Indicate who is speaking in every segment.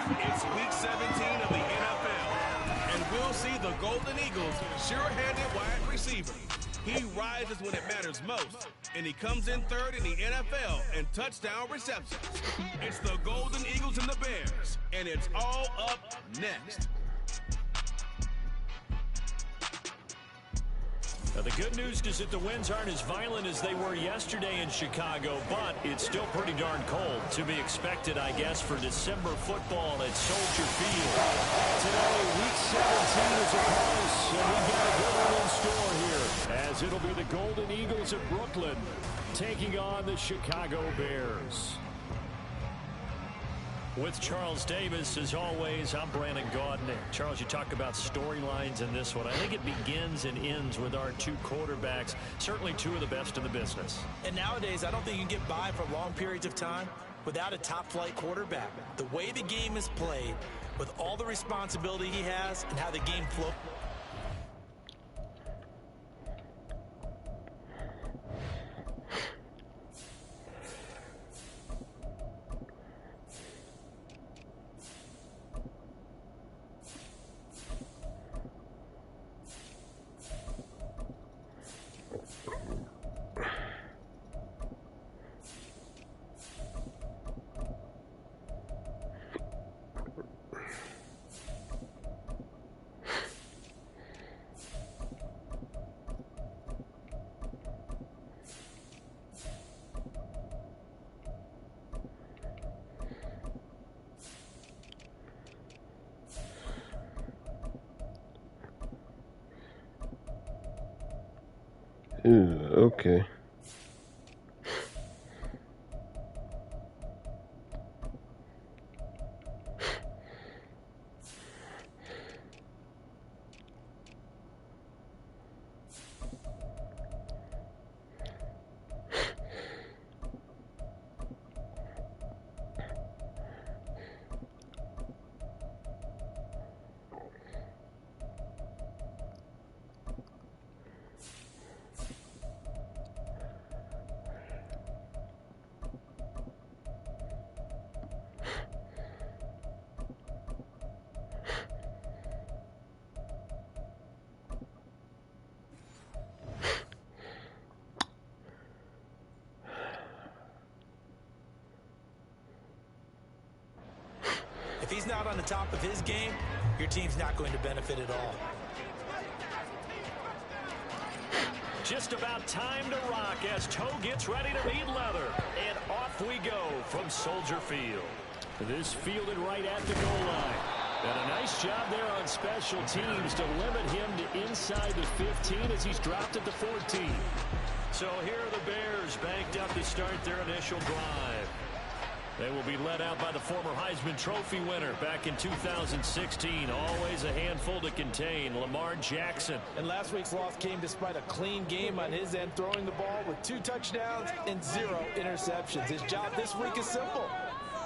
Speaker 1: It's week 17 of the NFL, and we'll see the Golden Eagles' sure-handed wide receiver. He rises when it matters most, and he comes in third in the NFL in touchdown receptions. It's the Golden Eagles and the Bears, and it's all up next.
Speaker 2: Now, the good news is that the winds aren't as violent as they were yesterday in Chicago, but it's still pretty darn cold. To be expected, I guess, for December football at Soldier Field. Today, Week 17 is upon us, and we've got a good one in store here, as it'll be the Golden Eagles of Brooklyn taking on the Chicago Bears. With Charles Davis, as always, I'm Brandon Gaudin. Charles, you talk about storylines in this one. I think it begins and ends with our two quarterbacks, certainly two of the best in the business.
Speaker 3: And nowadays, I don't think you can get by for long periods of time without a top-flight quarterback. The way the game is played, with all the responsibility he has and how the game flows.
Speaker 4: Okay.
Speaker 3: If he's not on the top of his game, your team's not going to benefit at all.
Speaker 2: Just about time to rock as Toe gets ready to meet leather. And off we go from Soldier Field. This fielded right at the goal line. And a nice job there on special teams to limit him to inside the 15 as he's dropped at the 14. So here are the Bears banked up to start their initial drive. They will be led out by the former Heisman Trophy winner back in 2016. Always a handful to contain, Lamar Jackson.
Speaker 3: And last week's loss came despite a clean game on his end, throwing the ball with 2 touchdowns and 0 interceptions. His job this week is simple.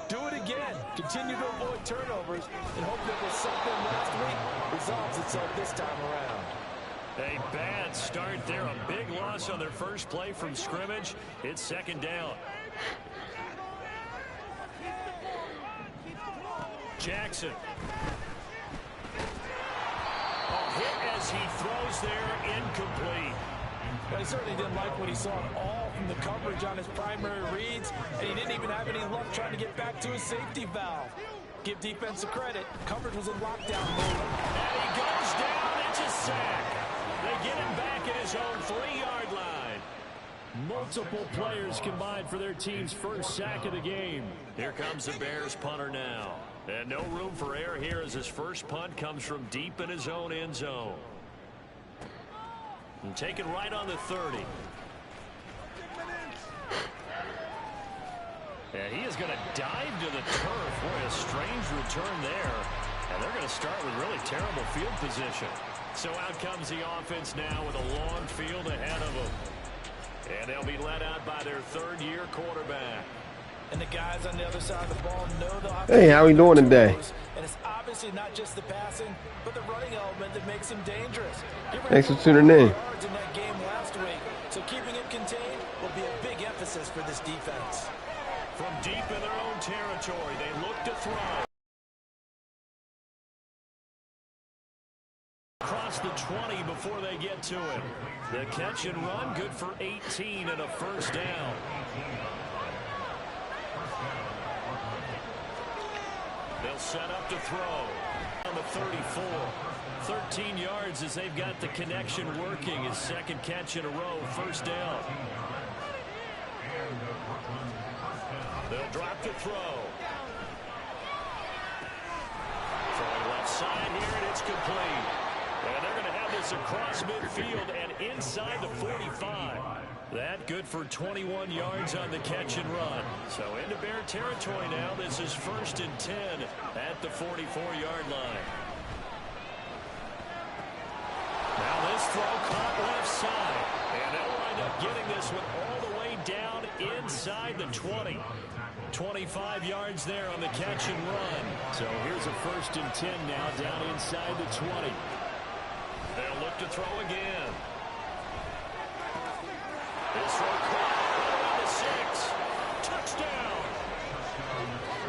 Speaker 3: Do it again. Continue to avoid turnovers and hope that was something last week resolves itself this time around.
Speaker 2: A bad start there. A big loss on their first play from scrimmage. It's second down. Jackson. A hit as he throws there, incomplete.
Speaker 3: Well, he certainly didn't like what he saw all from the coverage on his primary reads, and he didn't even have any luck trying to get back to his safety valve. Give defense a credit. Coverage was in lockdown mode.
Speaker 2: And he goes down. It's a sack. They get him back at his own 3-yard line. Multiple players combined for their team's first sack of the game. Here comes the Bears punter now. And no room for error here as his first punt comes from deep in his own end zone. And taken right on the 30. And he is going to dive to the turf. Boy, a strange return there. And they're going to start with really terrible field position. So out comes the offense now with a long field ahead of them. And they'll be led out by their third-year quarterback.
Speaker 3: And the guys on the other side of the ball know they'll have
Speaker 4: Hey, how we doing today?
Speaker 3: And it's obviously not just the passing, but the running element that makes him dangerous.
Speaker 4: Thanks for tuning in.
Speaker 3: Yards in that game last week, so keeping it contained will be a big emphasis for this defense.
Speaker 2: From deep in their own territory, they look to throw. across the 20 before they get to it. The catch and run, good for 18 and a first down. They'll set up to throw on the 34. 13 yards as they've got the connection working. His second catch in a row, first down. They'll drop to throw. Throwing left side here, and it's complete. And they're going to have this across midfield and inside the 45. That good for 21 yards on the catch and run. So into Bear territory now. This is 1st and 10 at the 44-yard line. Now this throw caught left side. And they'll wind up getting this one all the way down inside the 20. 25 yards there on the catch and run. So here's a 1st and 10 now down inside the 20. They'll look to throw again. This throw caught around the 6. Touchdown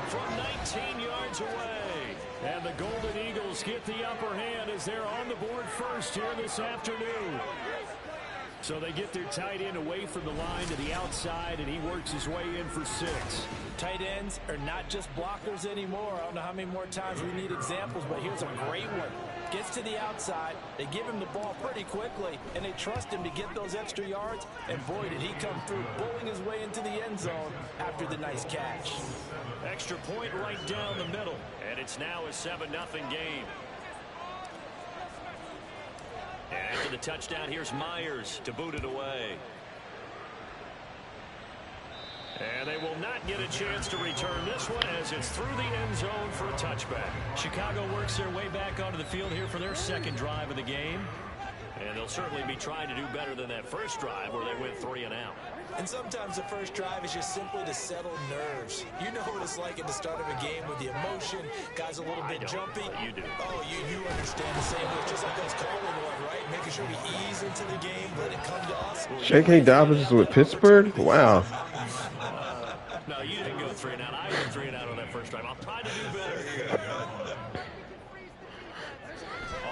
Speaker 2: from 19 yards away. And the Golden Eagles get the upper hand as they're on the board first here this afternoon. So they get their tight end away from the line to the outside, and he works his way in for 6.
Speaker 3: Tight ends are not just blockers anymore. I don't know how many more times we need examples, but here's a great one. Gets to the outside, they give him the ball pretty quickly, and they trust him to get those extra yards, and boy, did he come through, bowling his way into the end zone after the nice catch.
Speaker 2: Extra point right down the middle, and it's now a 7-0 game. And after the touchdown, here's Myers to boot it away. And they will not get a chance to return this one as it's through the end zone for a touchback. Chicago works their way back onto the field here for their second drive of the game. And they'll certainly be trying to do better than that first drive where they went 3 and out.
Speaker 3: And sometimes the first drive is just simply to settle nerves. You know what it's like at the start of a game with the emotion. Guys a little bit jumpy.
Speaker 2: You do.
Speaker 3: Oh, you understand the same way. Just like us calling one, right? Making sure we ease into the game, let it come to us.
Speaker 4: J.K. Dobbins is with Pittsburgh? Wow.
Speaker 2: No, you didn't go 3 and out. I went 3 and out on that first drive. I'll try to do better here.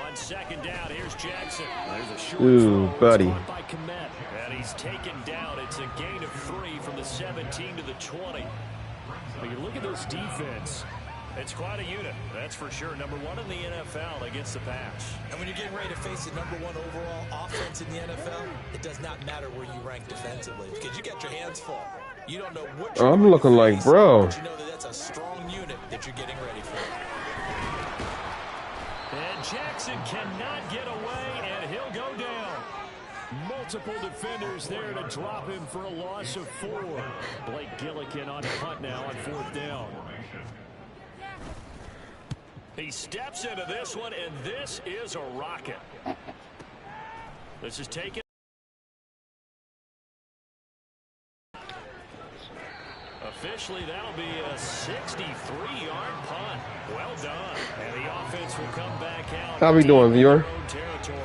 Speaker 2: On second down, here's Jackson. There's a short throw.
Speaker 4: Buddy.
Speaker 2: By Kmet. And he's taken down. It's a gain of 3 from the 17 to the 20. But you look at this defense. It's quite a unit, that's for sure. Number 1 in the NFL against the pass.
Speaker 3: And when you're getting ready to face the number 1 overall offense in the NFL, it does not matter where you rank defensively because you got your hands full. You don't know what you're
Speaker 4: I'm looking like,
Speaker 3: face,
Speaker 4: bro.
Speaker 3: but you know that that's a strong unit that you're getting ready for.
Speaker 2: And Jackson cannot get away, and he'll go down. Multiple defenders there to drop him for a loss of 4. Blake Gillikin on punt now on 4th down. He steps into this one, and this is a rocket. This is taken. Officially, that'll be a 63-yard punt. Well done. And the offense will come back out.
Speaker 4: How we doing, viewer?
Speaker 2: Territory.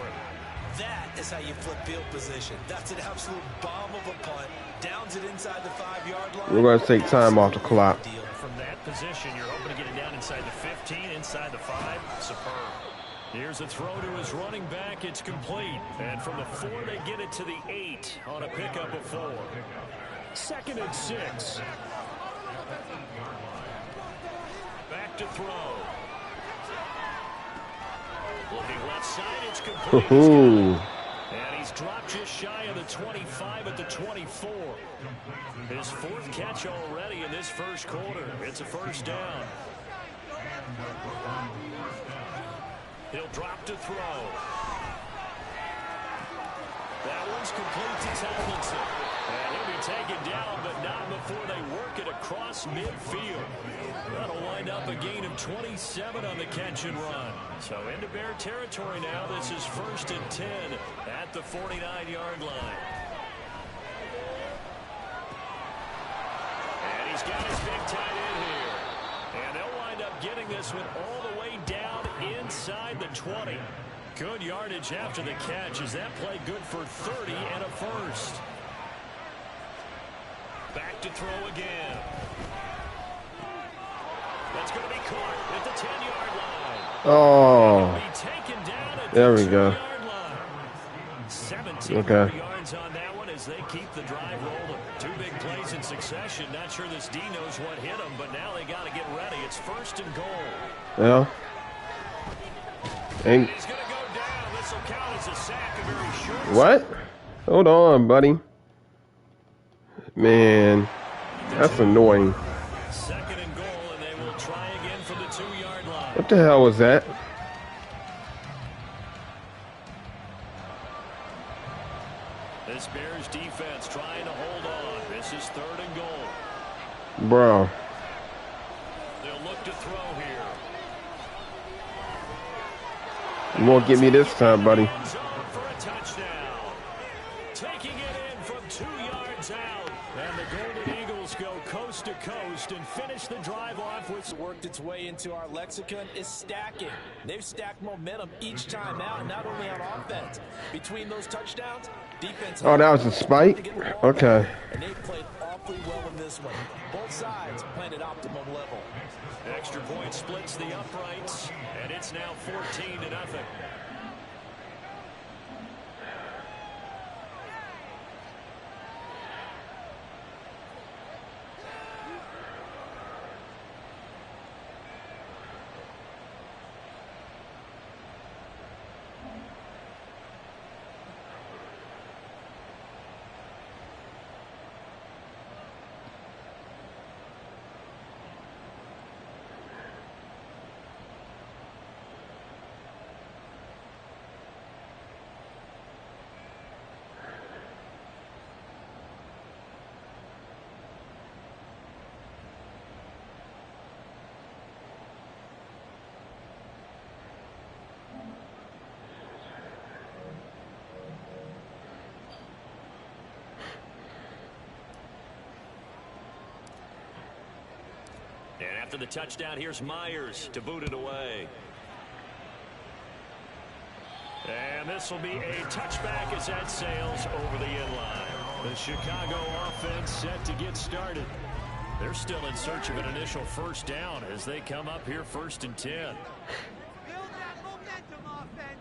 Speaker 3: That is how you flip field position. That's an absolute bomb of a punt. Downs it inside the 5-yard line.
Speaker 4: We're going to take time off the clock.
Speaker 2: From that position, you're hoping to get it down inside the 15, inside the 5. Superb. Here's a throw to his running back. It's complete. And from the 4, they get it to the 8 on a pickup of 4. 2nd and 6. Back to throw. Looking left side, it's complete. And he's dropped just shy of the 25 at the 24. His 4th catch already in this first quarter. It's a first down. He'll drop to throw. That one's complete to Tomlinson. And he'll be taken down, but not before they work it across midfield. That'll wind up a gain of 27 on the catch and run. So into Bear territory now. This is 1st and 10 at the 49-yard line. And he's got his big tight end here. And they'll wind up getting this one all the way down inside the 20. Good yardage after the catch. Is that play good for 30 and a first? Back to throw again. That's going to be caught at the 10-yard line.
Speaker 4: Oh, There we go.
Speaker 2: 17
Speaker 4: Okay.
Speaker 2: yards on that one as they keep the drive rolling. Two big plays in succession. Not sure this D knows what hit them, but now they got to get ready. It's 1st and goal.
Speaker 4: Yeah. And
Speaker 2: He's going to go down. This will count as a sack. A very short
Speaker 4: what? Hold on, buddy. Man, that's annoying.
Speaker 2: 2nd and goal, and they will try again from the 2-yard line.
Speaker 4: What the hell was that?
Speaker 2: This Bears defense trying to hold on. This is 3rd and goal.
Speaker 4: Bro.
Speaker 2: They'll look to throw here.
Speaker 4: You won't get me this time, buddy.
Speaker 2: Zone for a touchdown. Taking it in from 2 yards out. And the Golden Eagles go coast to coast and finish the drive off with...
Speaker 3: Worked its way into our lexicon is stacking. They've stacked momentum each time out, not only on offense. Between those touchdowns, defense...
Speaker 4: Oh, that was a spike? Okay.
Speaker 3: And they played awfully well in this one. Both sides playing at optimum level.
Speaker 2: Extra point splits the uprights, and it's now 14-0. And after the touchdown, here's Myers to boot it away. And this will be a touchback as that sails over the inline. The Chicago offense set to get started. They're still in search of an initial 1st down as they come up here 1st and 10.
Speaker 5: Build that momentum offense.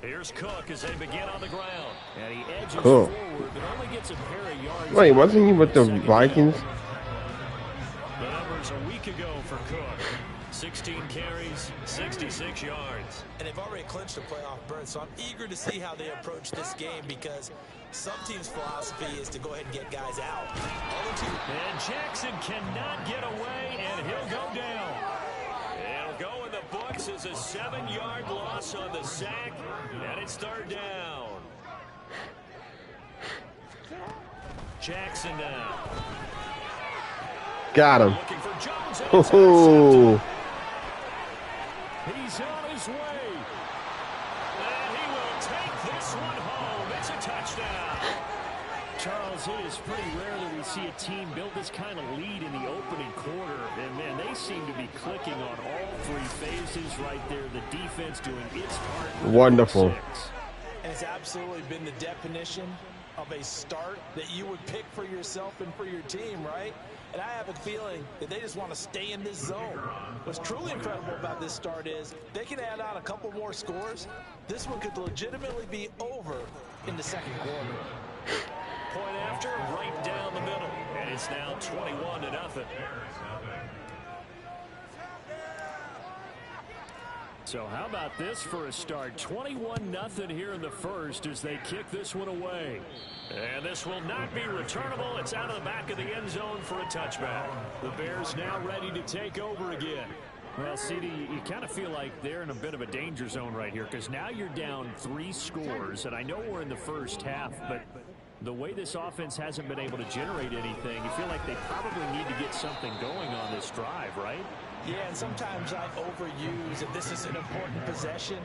Speaker 2: Here's Cook as they begin on the ground. And he edges
Speaker 4: Cool.
Speaker 2: forward, but only gets a pair of yards.
Speaker 4: Wait, wasn't he with the Vikings?
Speaker 2: The numbers a week ago for Cook. 16 carries, 66 yards.
Speaker 3: And they've already clinched a playoff berth, so I'm eager to see how they approach this game because some teams' philosophy is to go ahead and get guys out. Other teams...
Speaker 2: And Jackson cannot get away, and he'll go down. It'll go in the books as a 7-yard loss on the sack, and it's 3rd down. Jackson now.
Speaker 4: Got him.
Speaker 2: Looking for Jones. And it's
Speaker 4: Ho-ho.
Speaker 2: intercepted. He's on his way. And he will take this one home. It's a touchdown. Charles, it is pretty rare that we see a team build this kind of lead in the opening quarter. And, man, they seem to be clicking on all 3 phases right there. The defense doing its part.
Speaker 4: Wonderful.
Speaker 3: And it's absolutely been the definition of a start that you would pick for yourself and for your team, right? And I have a feeling that they just want to stay in this zone. What's truly incredible about this start is they can add on a couple more scores. This one could legitimately be over in the 2nd quarter.
Speaker 2: Point after, right down the middle. And it's now 21-0. So how about this for a start? 21-0 here in the 1st as they kick this one away. And this will not be returnable. It's out of the back of the end zone for a touchback. The Bears now ready to take over again. Well, CD, you kind of feel like they're in a bit of a danger zone right here because now you're down 3 scores. And I know we're in the 1st half, but the way this offense hasn't been able to generate anything, you feel like they probably need to get something going on this drive, right?
Speaker 3: Yeah, and sometimes I overuse that this is an important possession.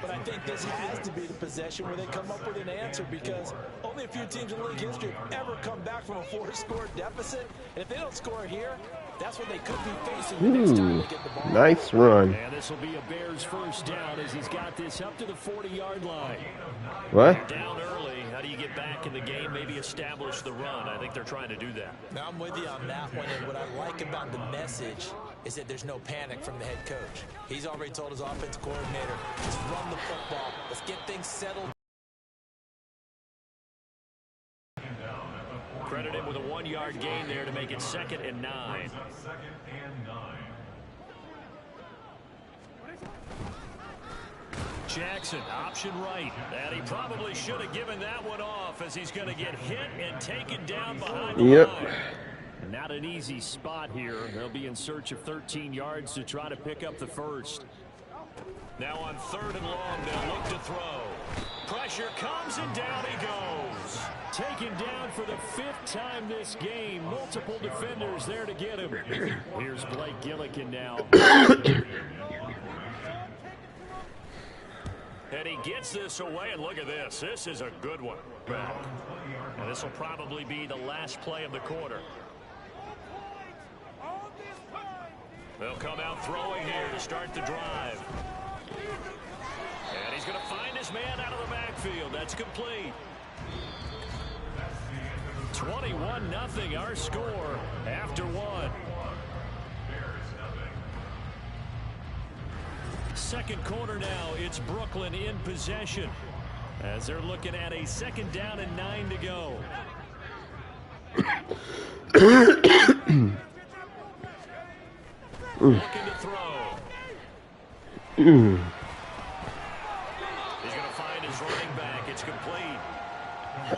Speaker 3: But I think this has to be the possession where they come up with an answer because only a few teams in league history have ever come back from a 4-score deficit. And if they don't score here, That's what they could be facing the next time
Speaker 4: Ooh,
Speaker 3: they get the ball.
Speaker 4: nice run.
Speaker 2: And this will be a Bears first down as he's got this up to the 40-yard line.
Speaker 4: What?
Speaker 2: Down early, how do you get back in the game, maybe establish the run? I think they're trying to do that.
Speaker 3: Now, I'm with you on that one, and what I like about the message is that there's no panic from the head coach. He's already told his offense coordinator, just run the football. Let's get things settled.
Speaker 2: Credit him with a 1-yard gain there to make it 2nd and 9. Jackson, option right. And he probably should have given that one off as he's going to get hit and taken down behind the line. Not an easy spot here. They'll be in search of 13 yards to try to pick up the first. Now on 3rd and long, they'll look to throw. Pressure comes and down he goes. Taken down for the 5th time this game. Multiple defenders there to get him. Here's Blake Gillikin now. And he gets this away, and look at this. This is a good one. And this will probably be the last play of the quarter. They'll come out throwing here to start the drive. And he's going to find his man out of the backfield. That's complete. 21-0 our score after 1. Second quarter now, it's Brooklyn in possession as they're looking at a 2nd down and 9 to go. Looking to throw. He's going to find his running back. It's complete.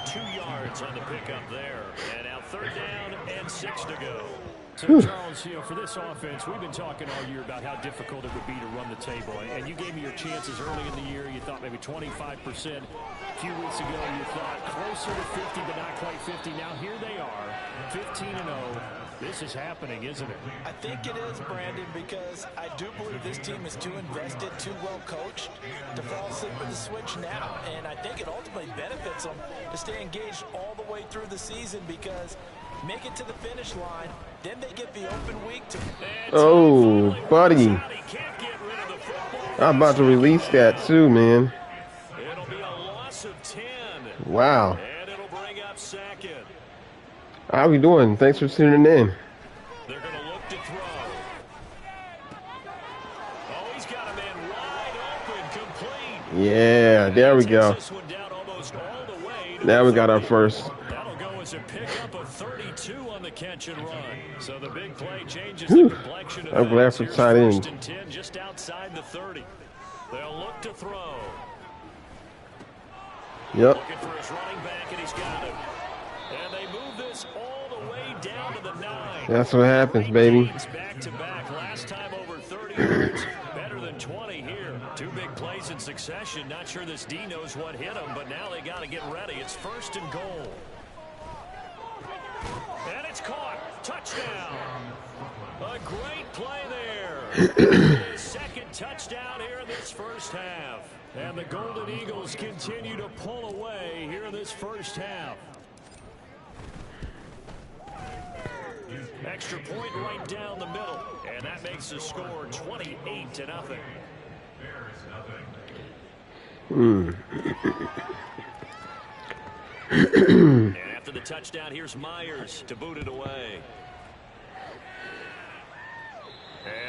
Speaker 2: 2 yards on the pickup there. And now 3rd down and 6 to go. So, Charles, for this offense, we've been talking all year about how difficult it would be to run the table. And you gave me your chances early in the year. You thought maybe 25%. A few weeks ago, you thought closer to 50, but not quite 50. Now here they are, 15-0. This is happening, isn't it?
Speaker 3: I think it is, Brandon, because I do believe this team is too invested, too well coached to fall asleep with the switch now. And I think it ultimately benefits them to stay engaged all the way through the season because make it to the finish line, then they get the open week to...
Speaker 4: Oh, buddy. I'm about to release that too, man.
Speaker 2: It'll be a loss of 10.
Speaker 4: Wow.
Speaker 2: And it'll bring up 2nd.
Speaker 4: How we doing? Thanks for tuning in.
Speaker 2: They're going to look to throw. Oh, he's got a man wide open, complete.
Speaker 4: Yeah, there we go. Now we got our first.
Speaker 2: That'll go as a pickup of 32 on the catch and run. So the big play changes the complexion of
Speaker 4: I'm glad for tight end.
Speaker 2: 1st and 10 just outside the 30. They'll look to throw.
Speaker 4: Yep.
Speaker 2: Looking for his running back, and he's got him. And they move this all the way down to the 9.
Speaker 4: That's what happens, baby.
Speaker 2: Back to back. Last time over 30 yards. Better than 20 here. 2 big plays in succession. Not sure this D knows what hit him, but now they got to get ready. It's 1st and goal. And it's caught. Touchdown. A great play there. His 2nd touchdown here in this first half. And the Golden Eagles continue to pull away here in this first half. Extra point right down the middle. And that makes the score 28-0. And after the touchdown, here's Myers to boot it away.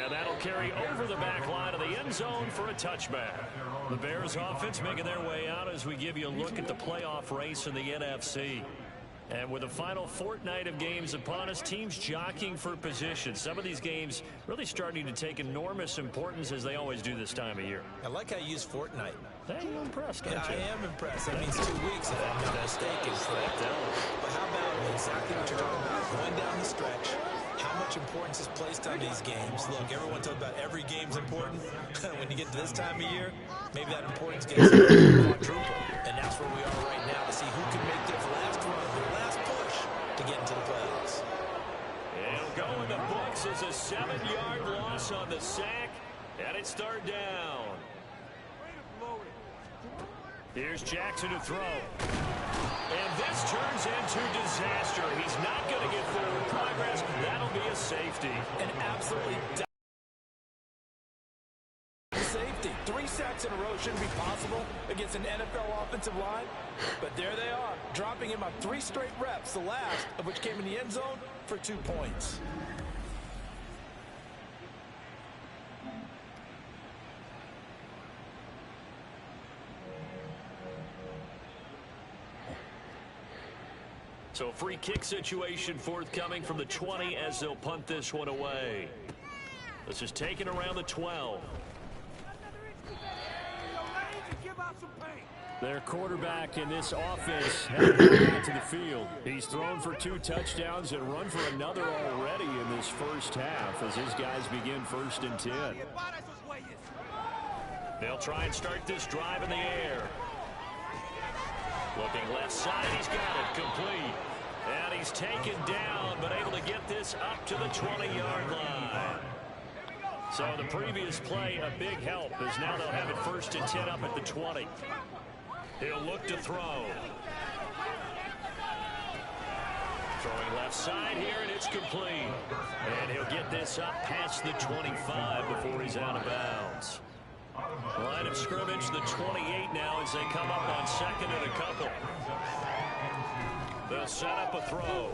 Speaker 2: And that'll carry over the back line of the end zone for a touchback. The Bears offense making their way out as we give you a look at the playoff race in the NFC. And with the final fortnight of games upon us, teams jockeying for position. Some of these games really starting to take enormous importance as they always do this time of year.
Speaker 3: I like how you use fortnight.
Speaker 2: Hey, you're impressed, aren't you?
Speaker 3: I am impressed. That means 2 weeks if I'm not mistaken. But how about exactly what you're talking about? Going down the stretch, how much importance is placed on these games? Look, everyone talks about every game's important. When you get to this time of year, maybe that importance gets quadruple. And that's where we are right now to see who can make this last run, their last push to get into the playoffs.
Speaker 2: It'll go in the books as a 7-yard loss on the sack, and it's 3rd down. Here's Jackson to throw. And this turns into disaster. He's not going to get forward progress. That'll be a safety.
Speaker 3: An absolutely safety. 3 sacks in a row shouldn't be possible against an NFL offensive line. But there they are, dropping him on 3 straight reps, the last of which came in the end zone for 2 points.
Speaker 2: So free kick situation forthcoming from the 20 as they'll punt this one away. This is taken around the 12. Their quarterback in this offense headed back to the field. He's thrown for 2 touchdowns and run for another already in this first half as his guys begin 1st and 10. They'll try and start this drive in the air. Looking left side, he's got it complete. And he's taken down, but able to get this up to the 20-yard line. So the previous play, a big help, as now they'll have it 1st and 10 up at the 20. He'll look to throw. Throwing left side here, and it's complete. And he'll get this up past the 25 before he's out of bounds. Line of scrimmage, the 28 now as they come up on 2nd and a couple. They'll set up a throw.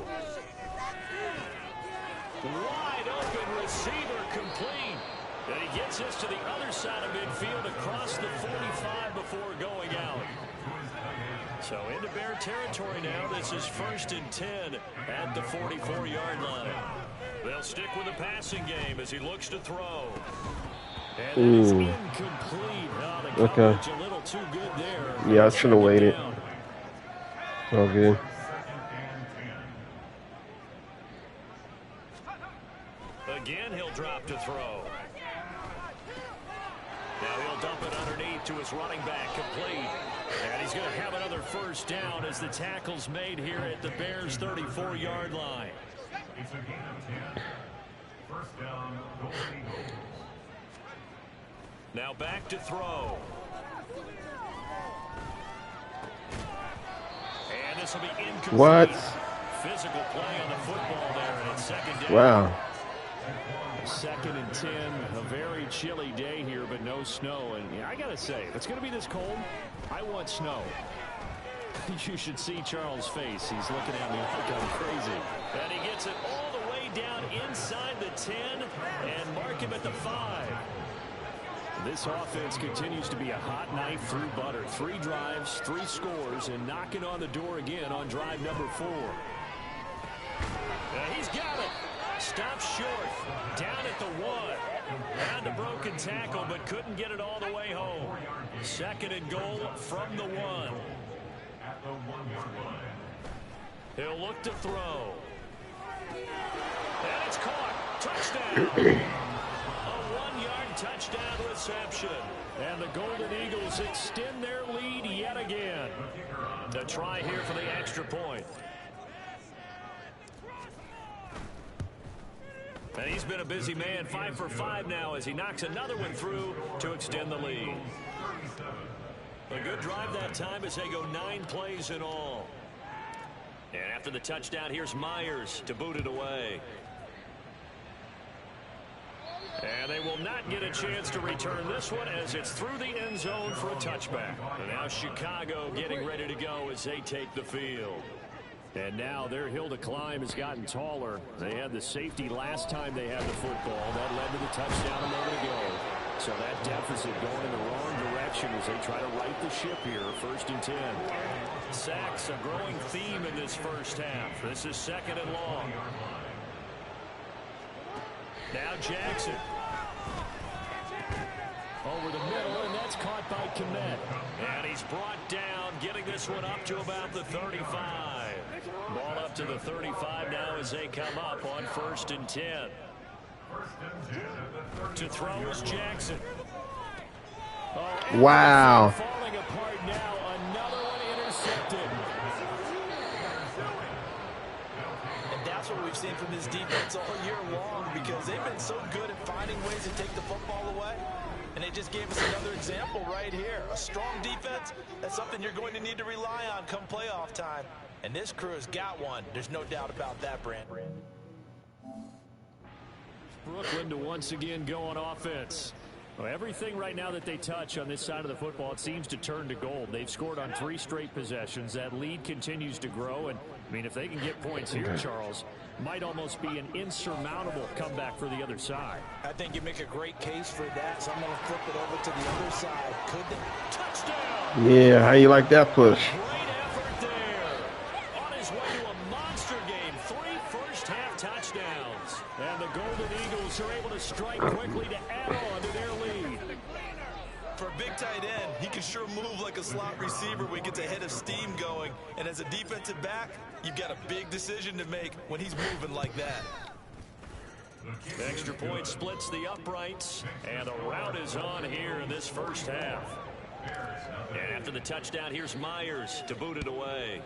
Speaker 2: Wide open receiver complete. And he gets this to the other side of midfield across the 45 before going out. So into Bear territory now. This is 1st and 10 at the 44-yard line. They'll stick with the passing game as he looks to throw. And that is incomplete. Oh, the coverage a little too good there.
Speaker 4: Yeah, I should have waited. All good.
Speaker 2: Again, he'll drop to throw. Now he'll dump it underneath to his running back, complete. And he's going to have another 1st down as the tackle's made here at the Bears' 34-yard line. It's a gain of 10. 1st down, Golden Eagles. Now back to throw. And this will be incomplete.
Speaker 4: What?
Speaker 2: Physical play on the football there, and it's 2nd down.
Speaker 4: Wow.
Speaker 2: 2nd and 10, a very chilly day here, but no snow. And yeah, I got to say, if it's going to be this cold, I want snow. You should see Charles' face. He's looking at me like I'm crazy. And he gets it all the way down inside the 10 and mark him at the 5. This offense continues to be a hot knife through butter. 3 drives, 3 scores, and knocking on the door again on drive number 4. He's got it. Stops short. Down at the 1. Had the broken tackle, but couldn't get it all the way home. 2nd and goal from the 1. He'll look to throw. And it's caught. Touchdown. A 1-yard touchdown reception. And the Golden Eagles extend their lead yet again. A try here for the extra point. And he's been a busy man, 5 for 5 now as he knocks another one through to extend the lead. A good drive that time as they go 9 plays in all. And after the touchdown, here's Myers to boot it away. And they will not get a chance to return this one as it's through the end zone for a touchback. And now Chicago getting ready to go as they take the field. And now their hill to climb has gotten taller. They had the safety last time they had the football. That led to the touchdown a moment ago. So that deficit going in the wrong direction as they try to right the ship here. 1st and 10. Sacks, a growing theme in this first half. This is 2nd and long. Now Jackson. Over the middle, and that's caught by Kmet. And he's brought down, getting this one up to about the 35. Ball up to the 35 now as they come up on 1st and 10. To throw is Jackson. Oh,
Speaker 4: wow.
Speaker 2: Falling apart now. Another one intercepted.
Speaker 3: And that's what we've seen from this defense all year long because they've been so good at finding ways to take the football away. And they just gave us another example right here. A strong defense, that's something you're going to need to rely on come playoff time. And this crew has got one. There's no doubt about that, Brandon.
Speaker 2: Brooklyn to once again go on offense. Well, everything right now that they touch on this side of the football, it seems to turn to gold. They've scored on 3 straight possessions. That lead continues to grow. And, I mean, if they can get points here, Charles, might almost be an insurmountable comeback for the other side.
Speaker 3: I think you make a great case for that. So I'm going to flip it over to the other side. Could they?
Speaker 2: Touchdown!
Speaker 4: Yeah, how you like that push?
Speaker 2: Great effort there. On his way to a monster game. 3 first-half touchdowns. And the Golden Eagles are able to strike quickly to add on to their lead.
Speaker 3: For a big tight end, he can sure move like a slot receiver when he gets a head of steam going. And as a defensive back, you've got a big decision to make when he's moving like that.
Speaker 2: The extra point splits the uprights, and the route is on here in this first half. And after the touchdown, here's Myers to boot it away.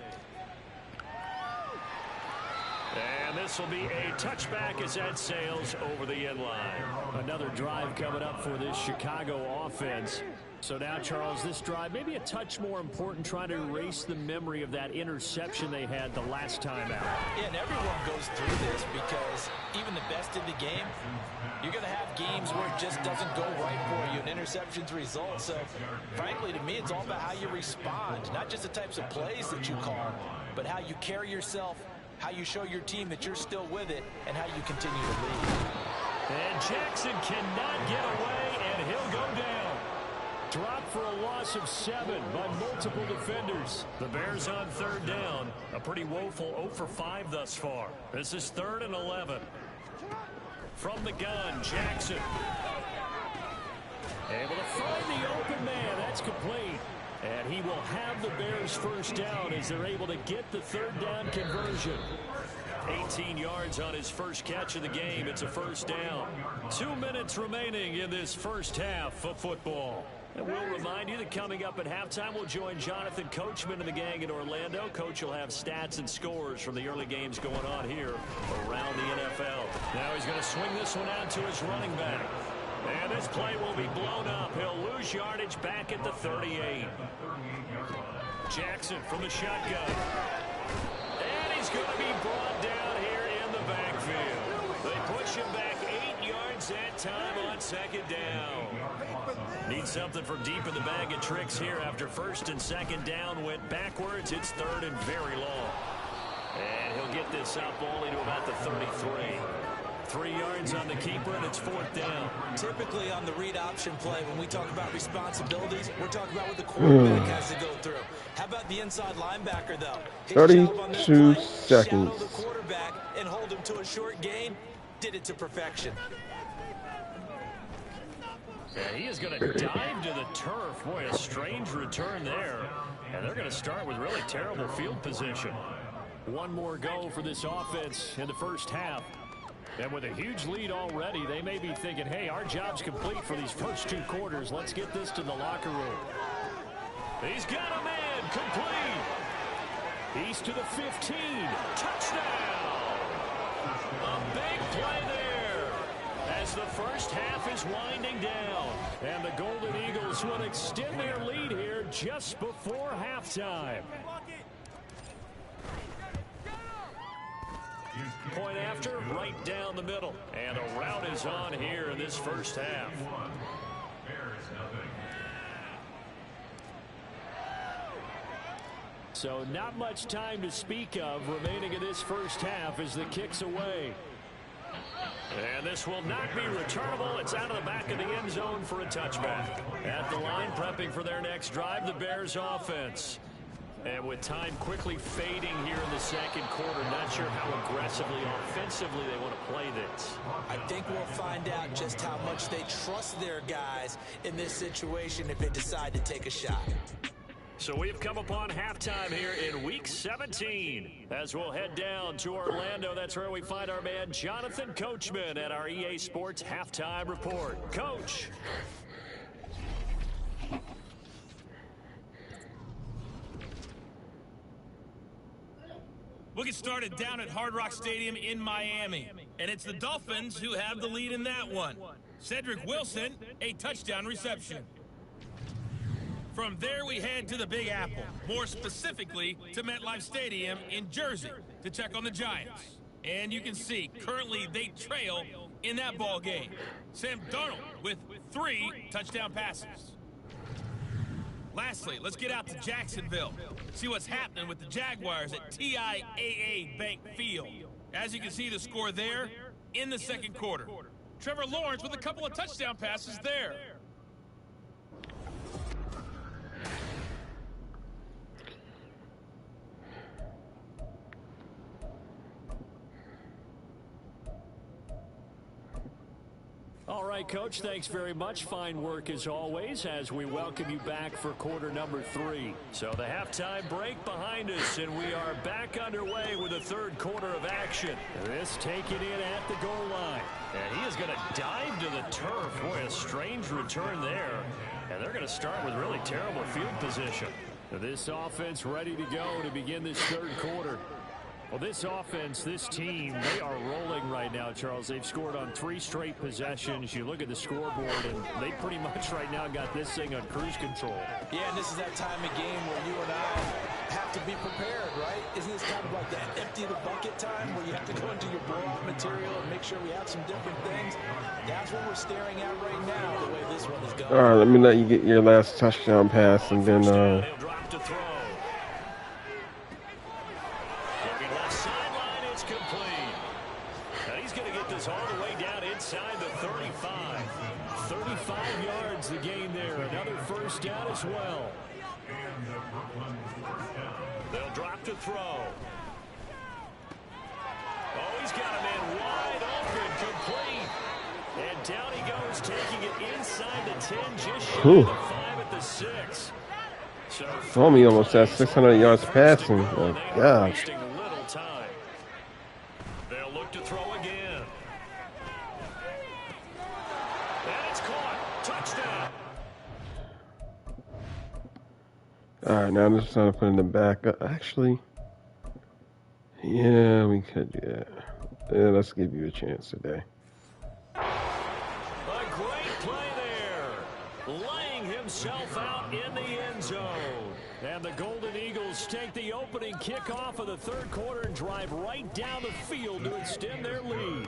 Speaker 2: And this will be a touchback as that sails over the end line. Another drive coming up for this Chicago offense. So now, Charles, this drive maybe a touch more important, trying to erase the memory of that interception they had the last time out.
Speaker 3: Yeah, and everyone goes through this because even the best in the game, you're going to have games where it just doesn't go right for you and interceptions result. So, frankly, to me, it's all about how you respond, not just the types of plays that you call, but how you carry yourself, how you show your team that you're still with it, and how you continue to lead.
Speaker 2: And Jackson cannot get away, and he'll go down. Dropped for a loss of 7 by multiple defenders. The Bears on 3rd down. A pretty woeful 0 for 5 thus far. This is 3rd and 11. From the gun, Jackson. Able to find the open man. That's complete. And he will have the Bears first down as they're able to get the 3rd down conversion. 18 yards on his first catch of the game. It's a first down. 2 minutes remaining in this first half of football. And we'll remind you that coming up at halftime, we'll join Jonathan Coachman and the gang in Orlando. Coach will have stats and scores from the early games going on here around the NFL. Now he's going to swing this one out to his running back. And this play will be blown up. He'll lose yardage back at the 38. Jackson from the shotgun. And he's going to be brought down here in the backfield. They push him back 8 yards that time on 2nd down. Need something from deep in the bag of tricks here after 1st and 2nd down went backwards. It's 3rd and very long. And he'll get this up only to about the 33. 3 yards on the keeper, and it's 4th down. Typically on the read option play, when we talk about responsibilities, we're talking about what the quarterback has to go through. How about the inside linebacker, though?
Speaker 4: 32 seconds.
Speaker 3: Shadow the quarterback and hold him to a short gain. Did it to perfection.
Speaker 2: Yeah, he is going to dive to the turf. Boy, a strange return there. And they're going to start with really terrible field position. One more go for this offense in the first half. And with a huge lead already, they may be thinking, hey, our job's complete for these first 2 quarters. Let's get this to the locker room. He's got a man complete. He's to the 15. Touchdown. A big play there as the first half is winding down. And the Golden Eagles will extend their lead here just before halftime. Point after, right down the middle. And a route is on here in this first half. So not much time to speak of remaining in this first half as the kick's away. And this will not be returnable. It's out of the back of the end zone for a touchback. At the line, prepping for their next drive, the Bears offense. And with time quickly fading here in the 2nd quarter, not sure how aggressively, offensively they want to play this.
Speaker 3: I think we'll find out just how much they trust their guys in this situation if they decide to take a shot.
Speaker 2: So we've come upon halftime here in Week 17. As we'll head down to Orlando, that's where we find our man Jonathan Coachman at our EA Sports Halftime Report. Coach.
Speaker 6: We'll get started down at Hard Rock Stadium in Miami.
Speaker 1: And it's the Dolphins who have the lead in that one. Cedric Wilson, a touchdown reception. From there, we head to the Big Apple, more specifically to MetLife Stadium in Jersey to check on the Giants. And you can see, currently they trail in that ball game. Sam Darnold with 3 touchdown passes. Lastly, let's get out to Jacksonville, see what's happening with the Jaguars at TIAA Bank Field. As you can see, the score there in the second quarter. Trevor Lawrence with a couple of touchdown passes there.
Speaker 2: All right, Coach, thanks very much. Fine work as always as we welcome you back for quarter number 3. So the halftime break behind us, and we are back underway with the third quarter of action. This taken in at the goal line. And he is going to dive to the turf. Boy, a strange return there. And they're going to start with really terrible field position. This offense ready to go to begin this third quarter. Well, this offense, this team, they are rolling right now, Charles. They've scored on 3 straight possessions. You look at the scoreboard, and they pretty much right now got this thing on cruise control.
Speaker 3: Yeah, and this is that time of game where you and I have to be prepared, right? Isn't this kind of like that empty the bucket time where you have to go into your blow-off material and make sure we have some different things? That's what we're staring at right now, the way this one is going.
Speaker 4: All right, let me let you get your last touchdown pass, and then
Speaker 2: He'll drop to throw. All the way down inside the 35. 35 yards the gain there. Another first down as well. They'll drop to throw. Oh, he's got a man wide open, complete. And down he goes, taking it inside the 10, just shy of the 5 at the 6. So
Speaker 4: Foamy almost has 600 yards passing. Oh, God.
Speaker 2: Wasting little time. They'll look to throw again.
Speaker 4: All right, now I'm just trying to put in the back. Actually, yeah, we could do that. Yeah, let's give you a chance today.
Speaker 2: A great play there. Laying himself out in the end zone. And the Golden Eagles take the opening kickoff of the third quarter and drive right down the field to extend their lead.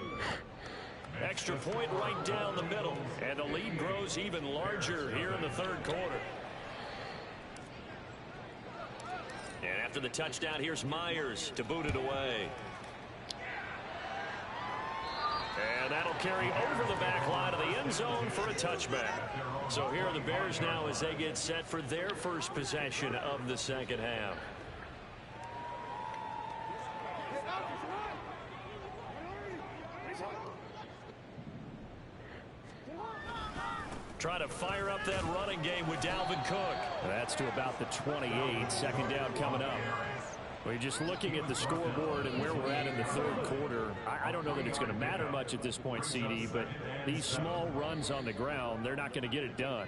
Speaker 2: Extra point right down the middle. And the lead grows even larger here in the third quarter. And after the touchdown, here's Myers to boot it away. And that'll carry over the back line of the end zone for a touchback. So here are the Bears now as they get set for their first possession of the second half. Trying to fire up that running game with Dalvin Cook. That's to about the 28. Second down coming up. We're just looking at the scoreboard and where we're at in the third quarter. I don't know that it's going to matter much at this point, CD, but these small runs on the ground, they're not going to get it done.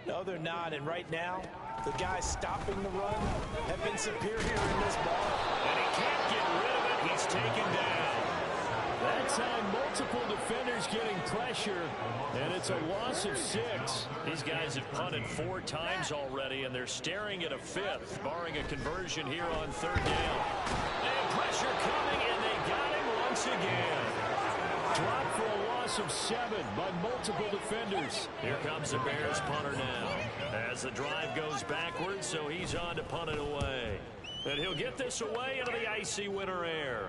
Speaker 3: No, they're not. And right now, the guys stopping the run have been superior in this ball.
Speaker 2: And he can't get rid of it. He's taken down. That time, multiple defenders getting pressure, and it's a loss of 6. These guys have punted 4 times already, and they're staring at a 5th, barring a conversion here on third down. And pressure coming, and they got him once again. Dropped for a loss of 7 by multiple defenders. Here comes the Bears punter now. As the drive goes backwards, so he's on to punt it away. And he'll get this away into the icy winter air.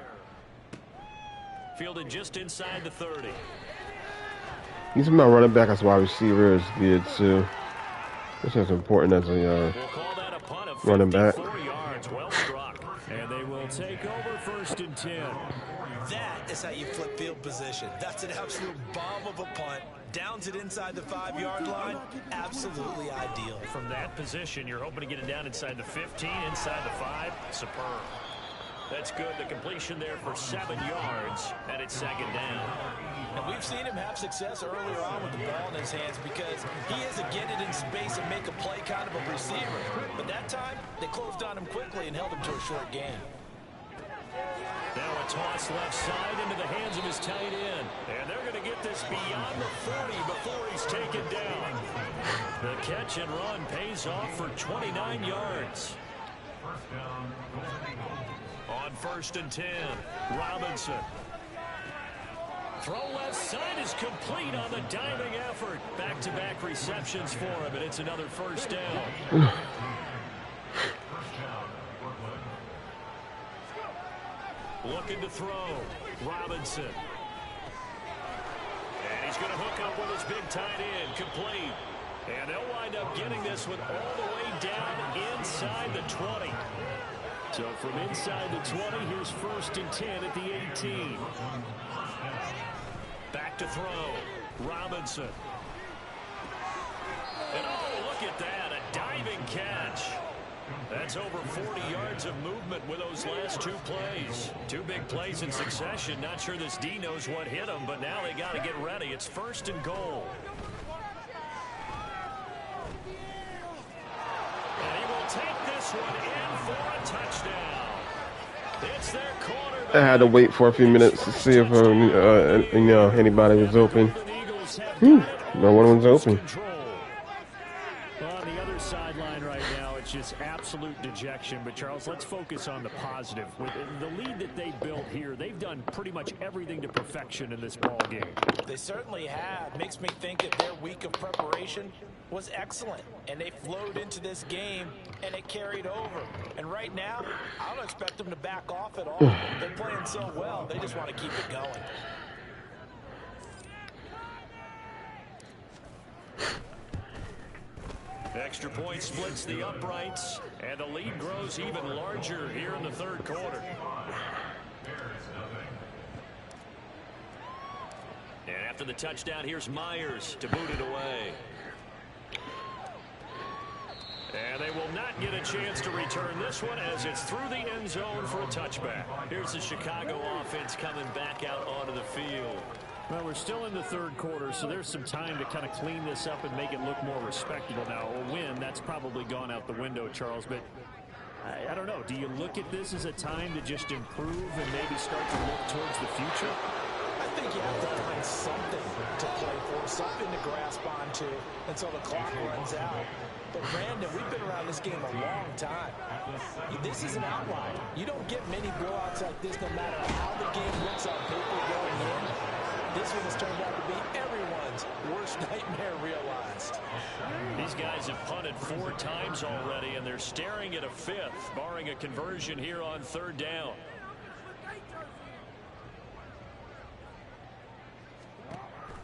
Speaker 2: Fielded just inside the 30.
Speaker 4: He's my running back as wide receiver is good too. This is important as a
Speaker 2: we'll call that a punt of
Speaker 4: running back.
Speaker 2: 54 yards, well struck. And they will take over 1st and 10.
Speaker 3: That is how you flip field position. That's an absolute bomb of a punt. Downs it inside the 5-yard line. Absolutely ideal.
Speaker 2: From that position, you're hoping to get it down inside the 15, inside the 5. Superb. That's good. The completion there for 7 yards, and it's second down.
Speaker 3: And we've seen him have success earlier on with the ball in his hands because he is a get it in space and make a play kind of a receiver. But that time, they closed on him quickly and held him to a short gain.
Speaker 2: Now a toss left side into the hands of his tight end. And they're going to get this beyond the 40 before he's taken down. The catch and run pays off for 29 yards. On 1st and 10, Robinson. Throw left side is complete on the diving effort. Back-to-back receptions for him, and it's another first down. Looking to throw. Robinson. And he's going to hook up with his big tight end. Complete. And they'll wind up getting this one all the way down inside the 20. So from inside the 20, here's 1st and 10 at the 18. Back to throw. Robinson. And oh, look at that. A diving catch. That's over 40 yards of movement with those last 2 plays. 2 big plays in succession. Not sure this D knows what hit him, but now they got to get ready. It's 1st and goal. And he will take this one in for a touchdown. It's their quarterback.
Speaker 4: I had to wait for a few minutes to see if anybody was open. No one was open.
Speaker 2: Well, on the other sideline right now, it's just absolute dejection. But, Charles, let's focus on the positive. With the lead that they built here, they've done pretty much everything to perfection in this ball game.
Speaker 3: They certainly have. Makes me think that their week of preparation was excellent. And they flowed into this game, and it carried over. And right now, I don't expect them to back off at all. They're playing so well, they just want to keep it going.
Speaker 2: Extra point splits the uprights, and the lead grows even larger here in the 3rd quarter. And after the touchdown, here's Myers to boot it away. And they will not get a chance to return this one as it's through the end zone for a touchback. Here's the Chicago offense coming back out onto the field. Well, we're still in the 3rd quarter, so there's some time to kind of clean this up and make it look more respectable now. A win, that's probably gone out the window, Charles, but I don't know. Do you look at this as a time to just improve and maybe start to look towards the future?
Speaker 3: I think you have to find something to play for, something to grasp onto until the clock runs out. But, Brandon, we've been around this game a long time. This is an outlier. You don't get many blowouts like this no matter how the game looks on paper going in. This one has turned out to be everyone's worst nightmare realized.
Speaker 2: These guys have punted 4 times already, and they're staring at a 5th, barring a conversion here on 3rd down.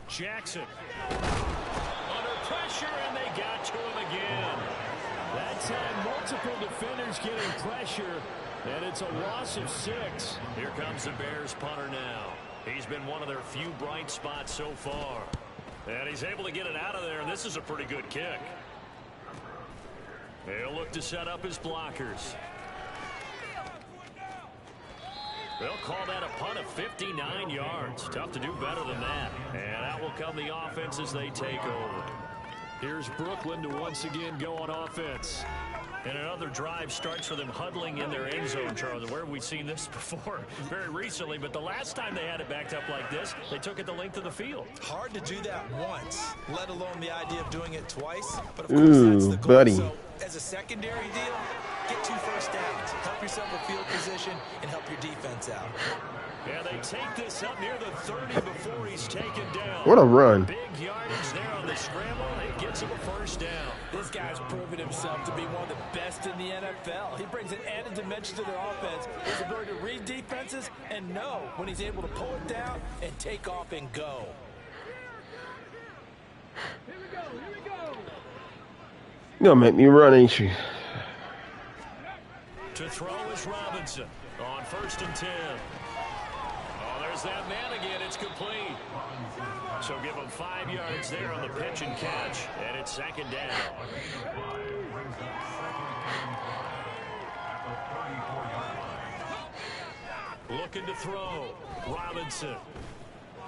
Speaker 2: Jackson. Under pressure, and they got to him again. That time, multiple defenders getting pressure, and it's a loss of 6. Here comes the Bears punter now. He's been one of their few bright spots so far. And he's able to get it out of there, and this is a pretty good kick. He'll look to set up his blockers. They'll call that a punt of 59 yards. Tough to do better than that. And out will come the offense as they take over. Here's Brooklyn to once again go on offense. And another drive starts for them huddling in their end zone, Charles. Where have we seen this before? Very recently, but the last time they had it backed up like this, they took it the length of the field.
Speaker 3: Hard to do that once, let alone the idea of doing it twice. But of course, that's the goal.
Speaker 4: Buddy.
Speaker 3: So, as a secondary deal, get 2 first downs, help yourself with field position, and help your defense out.
Speaker 2: Yeah, they take this up near the 30 before he's taken down.
Speaker 4: What a run.
Speaker 2: Big yardage there on the scramble. It gets him a first down.
Speaker 3: This guy's proven himself to be one of the best in the NFL. He brings an added dimension to their offense. His ability to read defenses and know when he's able to pull it down and take off and go.
Speaker 5: Here we go, here we go.
Speaker 4: You're gonna make me run, ain't you?
Speaker 2: To throw is Robinson on 1st and 10. Oh, there's that man again. It's complete. So give him 5 yards there on the pitch and catch, and it's 2nd down. Looking to throw. Robinson.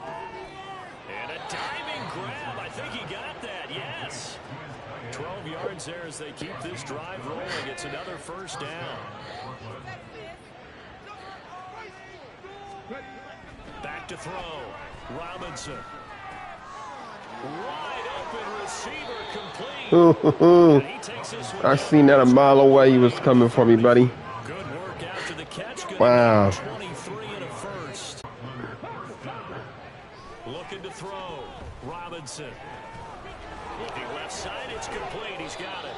Speaker 2: And a diving grab. I think he got that. Yes. 12 yards there as they keep this drive rolling. It's another first down. throw. Robinson. Wide open receiver complete. And he takes this one
Speaker 4: I seen that a mile away. He was coming for me, buddy.
Speaker 2: Good work after the catch.
Speaker 4: Wow.
Speaker 2: 23 and a first. Looking to throw. Robinson. Looking left side. It's complete. He's got it.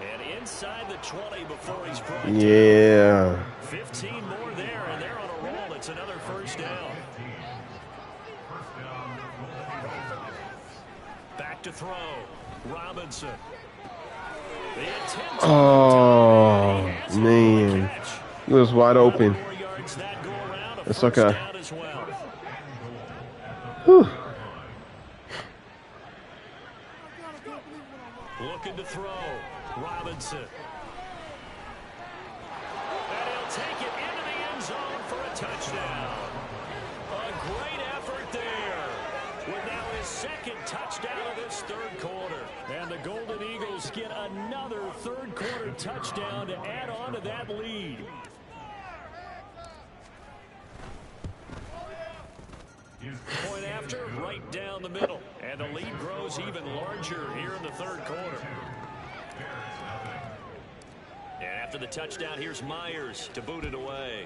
Speaker 2: And inside the 20 before he's brought down.
Speaker 4: Yeah.
Speaker 2: 15 more there, and they're on a roll. It's another first down. Back to throw. Robinson. The attempt.
Speaker 4: Oh, man. He was wide open. It's okay. Whew.
Speaker 2: Looking to throw. Robinson. And he'll take it into the end zone for a touchdown. A great effort there. With now his second touchdown of this third quarter. And the Golden Eagles get another third quarter touchdown to add on to that lead. Point after, right down the middle. And the lead grows even larger here in the third quarter. And after the touchdown, here's Myers to boot it away.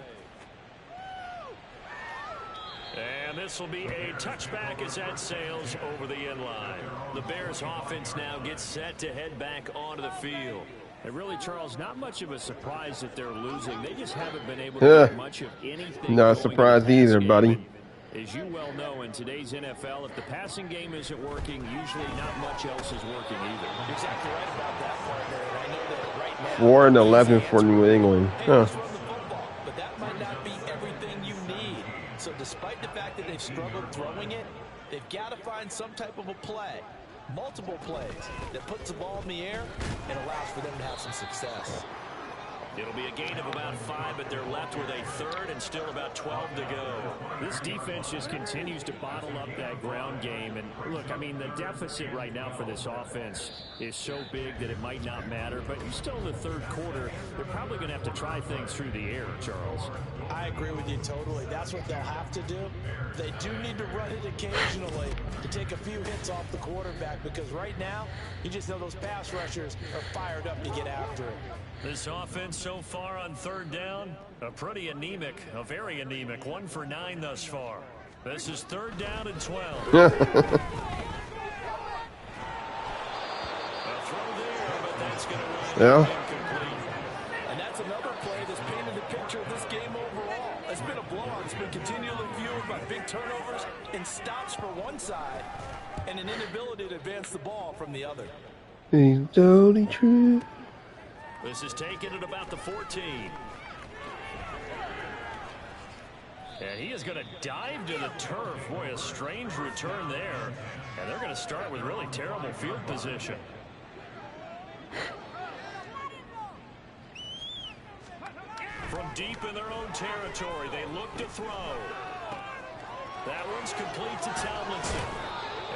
Speaker 2: And this will be a touchback as that sails over the end line. The Bears offense now gets set to head back onto the field.
Speaker 3: And really, Charles, not much of a surprise that they're losing. They just haven't been able to get much of anything.
Speaker 4: Not surprised either, buddy.
Speaker 3: As you well know, in today's NFL, if the passing game isn't working, usually not much else is working either.
Speaker 6: Exactly right about that, partner. And I know that right now,
Speaker 4: 4 and 11 for New England. Huh.
Speaker 6: but that might not be everything you need. So despite the fact that they've struggled throwing it, they've got to find some type of a play, multiple plays, that puts the ball in the air and allows for them to have some success.
Speaker 2: It'll be a gain of about 5, but they're left with a third and still about 12 to go.
Speaker 3: This defense just continues to bottle up that ground game. And look, I mean, the deficit right now for this offense is so big that it might not matter. But you're still in the third quarter. They're probably going to have to try things through the air, Charles.
Speaker 6: I agree with you totally. That's what they'll have to do. They do need to run it occasionally to take a few hits off the quarterback, because right now, you just know those pass rushers are fired up to get after it.
Speaker 2: This offense so far on third down, a very anemic, 1 for 9 thus far. This is third down and 12. A throw there, but that's going to run incomplete.
Speaker 6: And that's another play that's painted the picture of this game overall. It's been a blowout. It's been continually fueled by big turnovers and stops for one side and an inability to advance the ball from the other.
Speaker 4: He's totally true.
Speaker 2: This is taken at about the 14. And he is going to dive to the turf. Boy, a strange return there. And they're going to start with really terrible field position. From deep in their own territory, they look to throw. That one's complete to Tomlinson.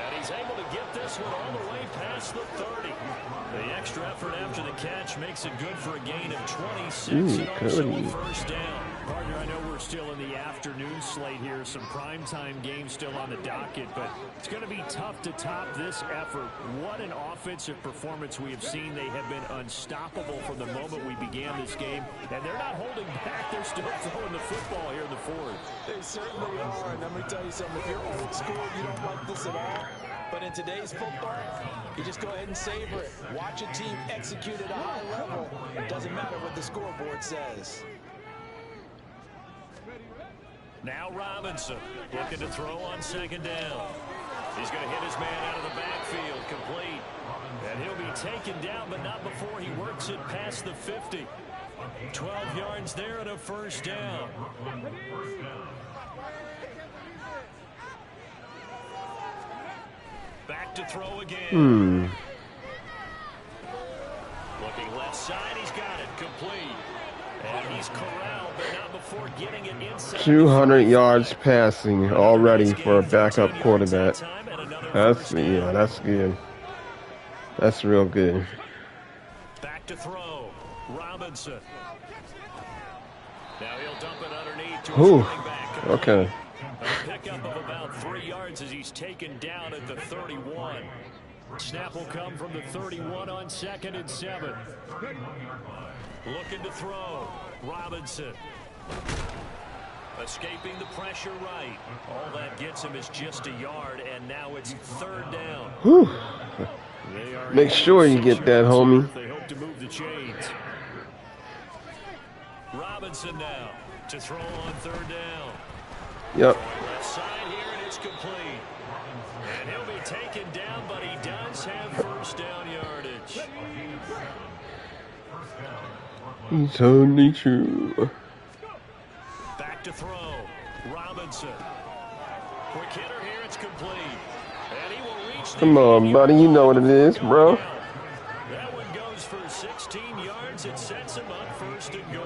Speaker 2: And he's able to get this one all the way past the 30. The extra effort after the catch makes it good for a gain of 26 and also a first down.
Speaker 3: Partner, I know we're still in the afternoon slate here. Some primetime games still on the docket, but it's going to be tough to top this effort. What an offensive performance we have seen. They have been unstoppable from the moment we began this game, and they're not holding back. They're still throwing the football here in the fourth.
Speaker 6: They certainly are, and let me tell you something. If you're old school, you don't like this at all. But in today's football, you just go ahead and savor it. Watch a team execute at a high level. It doesn't matter what the scoreboard says.
Speaker 2: Now Robinson looking to throw on second down. He's going to hit his man out of the backfield, complete. And he'll be taken down, but not before he works it past the 50. 12 yards there and a first down. Back to throw again. Looking left side, he's got it, complete. And he's corralled, but not before getting it inside.
Speaker 4: 200 yards passing already for a backup quarterback. That's good. That's real good.
Speaker 2: Back to throw. Robinson. Now he'll dump it underneath to his running back.
Speaker 4: Okay.
Speaker 2: A pickup of about 3 yards as he's taken down at the 31. Snap will come from the 31 on 2nd and 7. Looking to throw. Robinson. Escaping the pressure right. All that gets him is just a yard, and now it's 3rd down.
Speaker 4: Whew. Make sure you get that, homie.
Speaker 2: They hope to move the chains. Robinson now to throw on 3rd down.
Speaker 4: Yep.
Speaker 2: Left side here, and it's complete. And he'll be taken down, but he does have 1st down yardage.
Speaker 4: It's only true.
Speaker 2: Back to throw. Robinson. Quick hitter here, it's complete. And he will reach the
Speaker 4: Come on, buddy. You know what it is, bro.
Speaker 2: That one goes for 16 yards. It sets him up 1st and goal.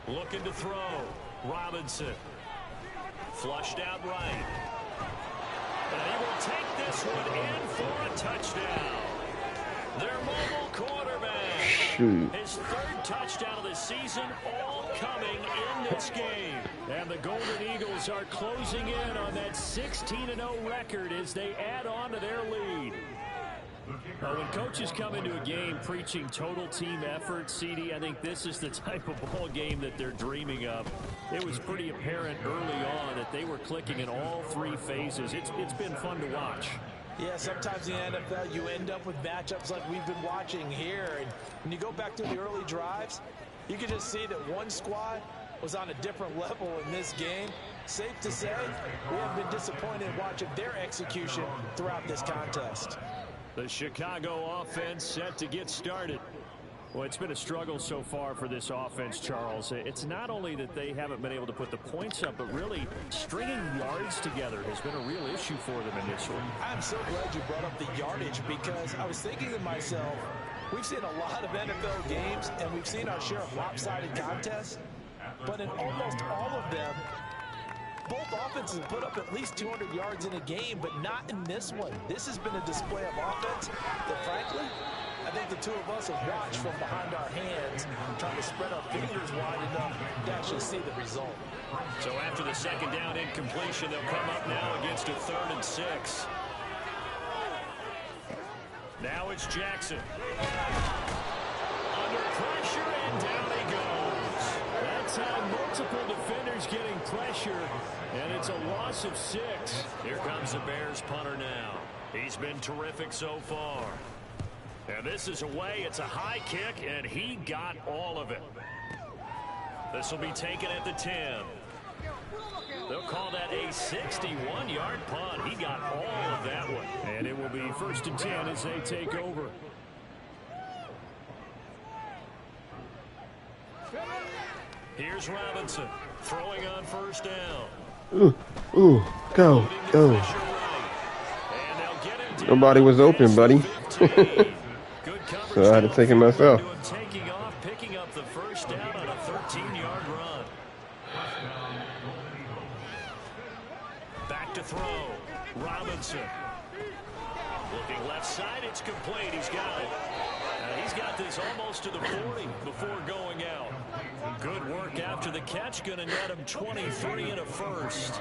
Speaker 2: Looking to throw. Robinson. Flushed out right. And he will take this one in for a touchdown. Their mobile quarterback.
Speaker 4: Shoot.
Speaker 2: His 3rd touchdown of the season, all coming in this game. And the Golden Eagles are closing in on that 16-0 record as they add on to their lead. When coaches come into a game preaching total team effort, CD, I think this is the type of ball game that they're dreaming of. It was pretty apparent early on that they were clicking in all 3 phases. It's been fun to watch.
Speaker 6: Yeah, sometimes in the NFL you end up with matchups like we've been watching here. And when you go back to the early drives, you can just see that one squad was on a different level in this game. Safe to say, we have been disappointed watching their execution throughout this contest.
Speaker 2: The Chicago offense set to get started. Well, it's been a struggle so far for this offense, Charles. It's not only that they haven't been able to put the points up, but really stringing yards together has been a real issue for them in this one.
Speaker 6: I'm so glad you brought up the yardage because I was thinking to myself, we've seen a lot of NFL games and we've seen our share of lopsided contests, but in almost all of them, both offenses put up at least 200 yards in a game, but not in this one. This has been a display of offense that, frankly, I think the two of us have watched from behind our hands, trying to spread our fingers wide enough to actually see the result.
Speaker 2: So after the 2nd down incompletion, they'll come up now against a 3rd and 6. Now it's Jackson. Under pressure, and down he goes. That time, multiple defenders getting pressure, and it's a loss of 6. Here comes the Bears punter now. He's been terrific so far. And this is away. It's a high kick, and he got all of it. This will be taken at the 10. They'll call that a 61-yard punt. He got all of that one. And it will be 1st and 10 as they take over. Here's Robinson throwing on 1st down.
Speaker 4: Ooh, go. Nobody was open, buddy. So I had to take it myself.
Speaker 2: Taking off, picking up the 1st down on a 13-yard run. Back to throw. Robinson. Looking left side, it's complete. He's got it. He's got this almost to the 40 before going out. Good work after the catch. Going to net him 23 and a 1st.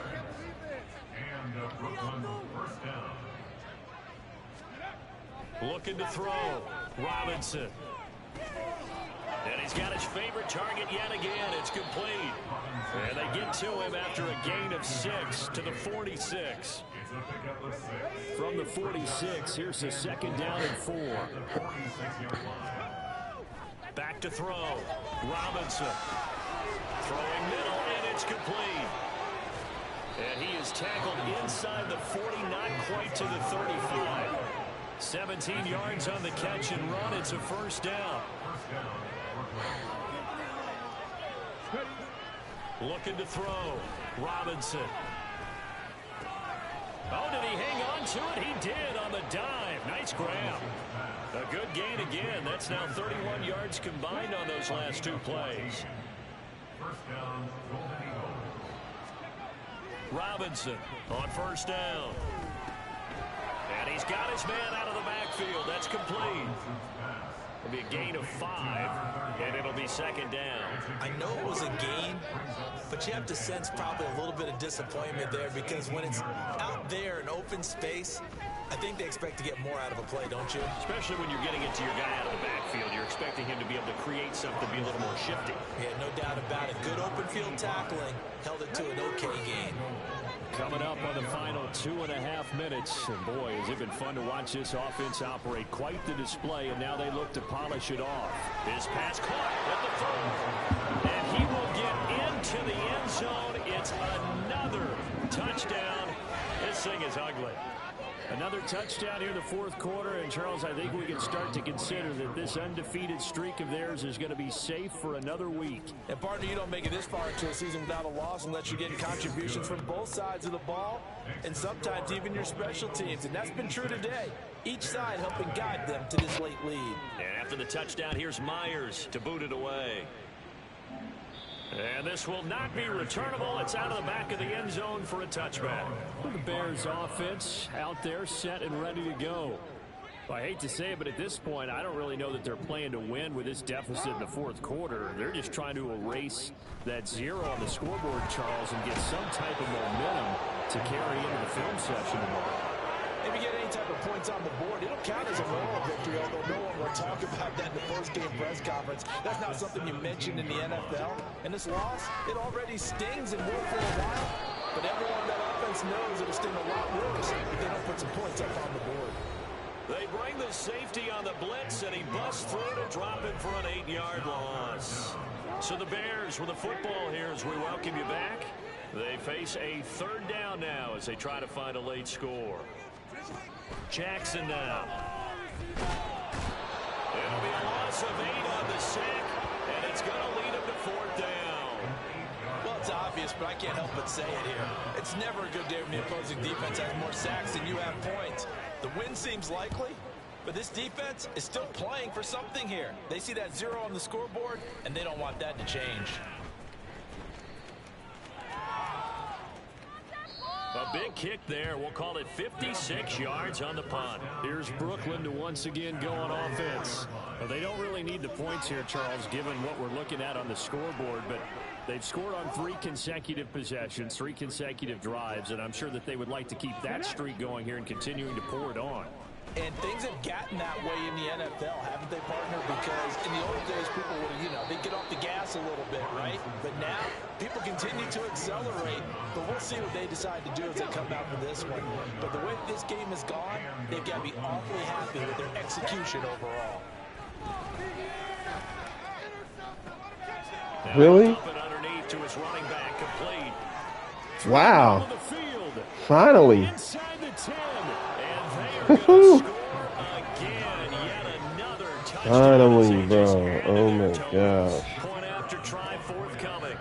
Speaker 2: Looking to throw. Robinson. And he's got his favorite target yet again. It's complete. And they get to him after a gain of 6 to the 46. From the 46, here's the 2nd down and 4. Back to throw. Robinson. Throwing middle, and it's complete. And he is tackled inside the 40, not quite to the 35. 17 yards on the catch and run. It's a 1st down. Looking to throw. Robinson. Oh, did he hang on to it? He did on the dive. Nice grab. A good gain again. That's now 31 yards combined on those last 2 plays. Robinson on 1st down. And he's got his man out of the backfield. That's complete. It'll be a gain of 5, and it'll be second down.
Speaker 6: I know it was a gain, but you have to sense probably a little bit of disappointment there because when it's out there in open space, I think they expect to get more out of a play, don't you?
Speaker 2: Especially when you're getting it to your guy out of the backfield. You're expecting him to be able to create something, be a little more shifty.
Speaker 6: Yeah, no doubt about it. Good open field tackling. Held it to an okay gain.
Speaker 2: Coming up on the final 2.5 minutes. And boy, has it been fun to watch this offense operate. Quite the display, and now they look to polish it off. This pass caught at the throw. And he will get into the end zone. It's another touchdown. This thing is ugly. Another touchdown here in the fourth quarter. And, Charles, I think we can start to consider that this undefeated streak of theirs is going to be safe for another week.
Speaker 3: And, partner, you don't make it this far into a season without a loss unless you're getting contributions from both sides of the ball and sometimes even your special teams. And that's been true today. Each side helping guide them to this late lead.
Speaker 2: And after the touchdown, here's Myers to boot it away. And this will not be returnable. It's out of the back of the end zone for a touchback. The Bears offense out there set and ready to go. Well, I hate to say it, but at this point, I don't really know that they're playing to win with this deficit in the fourth quarter. They're just trying to erase that 0 on the scoreboard, Charles, and get some type of momentum to carry into the film session tomorrow.
Speaker 3: If you get any type of points on the board, it'll count as a moral victory, although no one will talk about that in the post-game press conference. That's not something you mentioned in the NFL. And this loss, it already stings and will for a while. But everyone on that offense knows it'll sting a lot worse if they don't put some points up on the board.
Speaker 2: They bring the safety on the blitz, and he busts through to drop it for an 8-yard loss. So the Bears with the football here as we welcome you back. They face a third down now as they try to find a late score. Jackson now. It'll be a loss of 8 on the sack, and it's going to lead him to fourth down.
Speaker 6: Well, it's obvious, but I can't help but say it here. It's never a good day when the opposing defense has more sacks than you have points. The win seems likely, but this defense is still playing for something here. They see that 0 on the scoreboard, and they don't want that to change.
Speaker 2: A big kick there. We'll call it 56 yards on the punt. Here's Brooklyn to once again go on offense. Well, they don't really need the points here, Charles, given what we're looking at on the scoreboard, but they've scored on 3 consecutive possessions, 3 consecutive drives, and I'm sure that they would like to keep that streak going here and continuing to pour it on.
Speaker 6: And things have gotten that way in the NFL, haven't they, partner? Because in the old days, people would, they get off the gas a little bit, right? But now, people continue to accelerate. But we'll see what they decide to do as they come out for this one. But the way this game has gone, they've got to be awfully happy with their execution overall.
Speaker 4: Really?
Speaker 2: Underneath to his running back, complete.
Speaker 4: Wow. Finally.
Speaker 2: Inside the 10. And they are going to score again. Yet another touchdown.
Speaker 4: Finally, bro. Oh my gosh.
Speaker 2: Point after try forthcoming.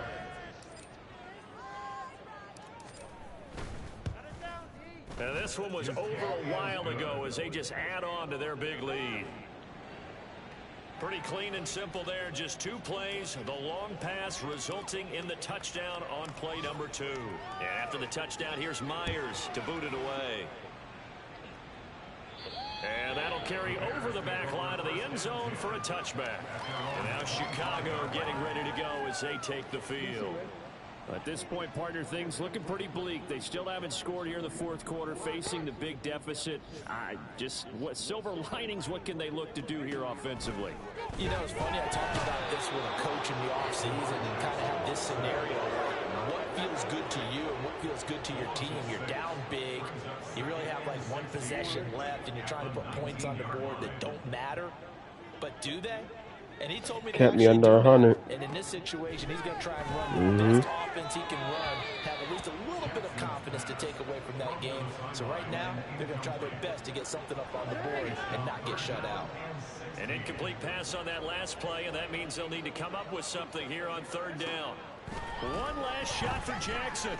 Speaker 2: And this one was over a while ago as they just add on to their big lead. Pretty clean and simple there. Just 2 plays. The long pass resulting in the touchdown on play number 2. And after the touchdown, here's Myers to boot it away. And that'll carry over the back line of the end zone for a touchback. And now Chicago getting ready to go as they take the field. At this point, partner, things looking pretty bleak. They still haven't scored here in the fourth quarter, facing the big deficit. What silver linings, what can they look to do here offensively?
Speaker 6: You know, it's funny, I talked about this with a coach in the offseason and kind of have this scenario where what feels good to you and what feels good to your team. You're down big. You really have like 1 possession left, and you're trying to put points on the board that don't matter. But do they? And he told me
Speaker 4: kept me under 100.
Speaker 6: And in this situation, he's going to try and run the best offense he can run, have at least a little bit of confidence to take away from that game. So right now, they're going to try their best to get something up on the board and not get shut out.
Speaker 2: An incomplete pass on that last play, and that means they'll need to come up with something here on third down. One last shot for Jackson.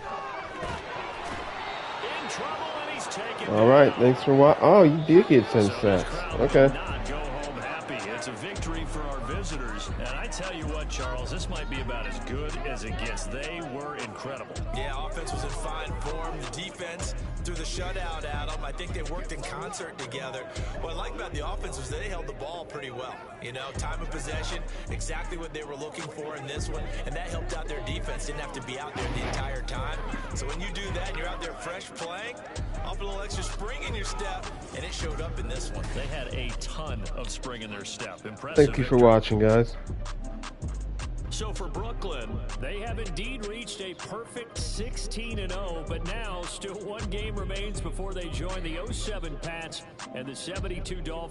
Speaker 2: In trouble, and he's taken.
Speaker 4: All right, thanks for watching. Oh, you did get 10 sacks. Okay.
Speaker 2: Not go home happy. It's a victory. victory for our visitors. And I tell you what, Charles, this might be about as good as it gets. They were incredible.
Speaker 6: Yeah, offense was in fine form. The defense threw the shutout at them. I think they worked in concert together. What I like about the offense was they held the ball pretty well. You know, time of possession, exactly what they were looking for in this one, and that helped out their defense. Didn't have to be out there the entire time. So when you do that and you're out there fresh playing, off a little extra spring in your step, and it showed up in this one.
Speaker 2: They had a ton of spring in their step. Impressive.
Speaker 4: Thank you for watching, guys.
Speaker 2: So for Brooklyn, they have indeed reached a perfect 16-0, but now still one game remains before they join the 07 Pats and the 72 Dolphins.